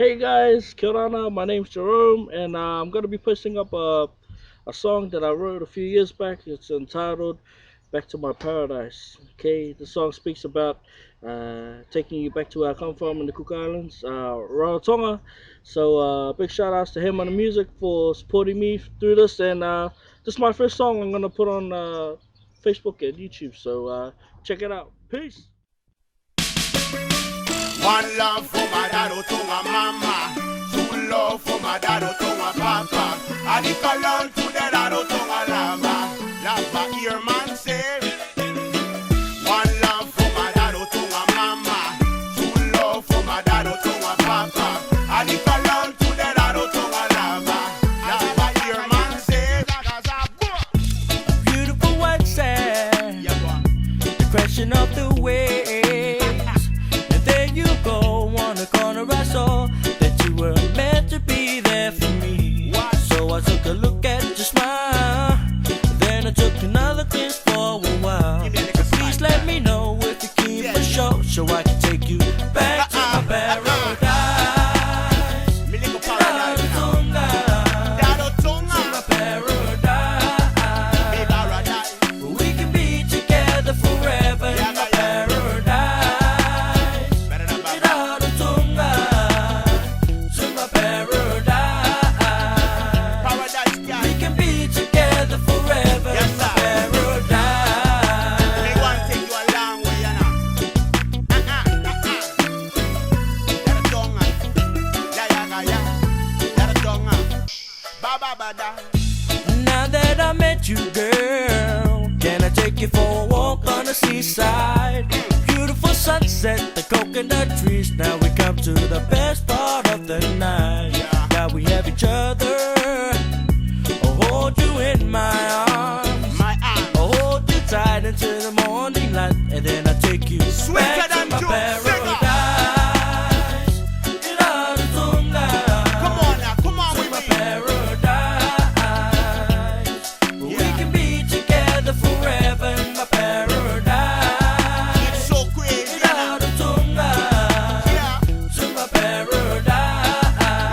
Hey guys, Kirana, my name's Jerome, and I'm gonna be posting up a song that I wrote a few years back. It's entitled "Back to My Paradise." Okay, the song speaks about taking you back to where I come from in the Cook Islands, Rarotonga. So big shout outs to him on the music for supporting me through this, and this is my first song I'm gonna put on Facebook and YouTube. So check it out. Peace. One love for my dad, to my mama. Two love for my dad, to my papa. I need to learn to the dad, to my lava. Lava, hear man say. One love for my dad, to my mama. Two love for my dad, to my papa. I need to learn to the dad, to my lava. Lava, hear man say. Beautiful white sand, the crashing of the waves. And there you go on the corner. I saw that you were meant to be there for me. So I took a look at your smile, then I took another glance for a while. Please let me know if you keep for sure, so I can take you back to my paradise. Me little paradise. To my paradise. Me paradise. We can be together forever in my paradise. Rarotonga, to my paradise. Paradise, yeah. We can be together forever Yes, in my sir. paradise. Me want to take you a long way, you know. Rarotonga. Ya, ya, ya, ya. Rarotonga. Ba, ba, ba, da. Now that I met you, girl, can I take you for a walk on the seaside? Beautiful sunset, the coconut trees. Now we come to the best part of the night. Yeah. Now we have each other. I'll hold you in my arms. My arm. I'll hold you tight until the morning light, and then I take you Sweeter back to than my June, paradise. Rarotonga, Come on now, come on to with my me. paradise. We can be together forever in my paradise. It's so crazy, you know. Rarotonga, Yeah. to my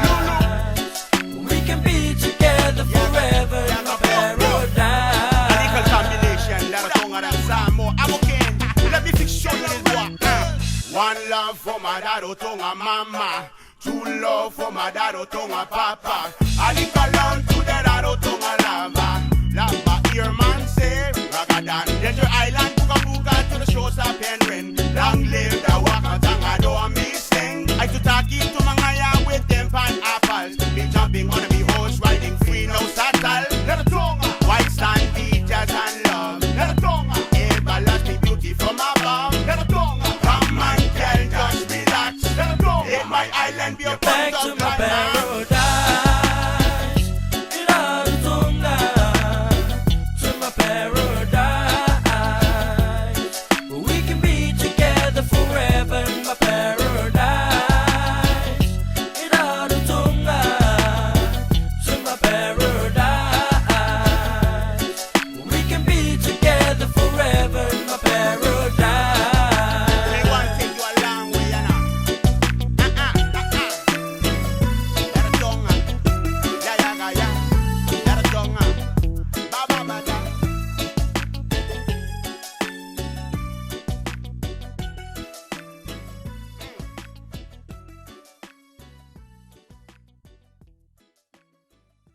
paradise. We can be together forever in my paradise. A little combination, Rarotonga and Samo. I'm okay. Let me fix you this one. One love for my dad, Rarotonga mama. Two love for my dad, Rarotonga papa. I need to learn to the Rarotonga lava. Lava, hear man say. Ragadan, Danger Island, Buka Buka to the shores of Penryn. Long live the Wakatanga, do me sing. I to talk to Mangaya with them pineapples. Be jumping on me horse, riding free, no saddle. Rarotonga, white sand, beaches and love. Rarotonga, everlasting beauty from above. Rarotonga, come and tell, just relax. Rarotonga, let my island be a Back point to of my landmark. paradise.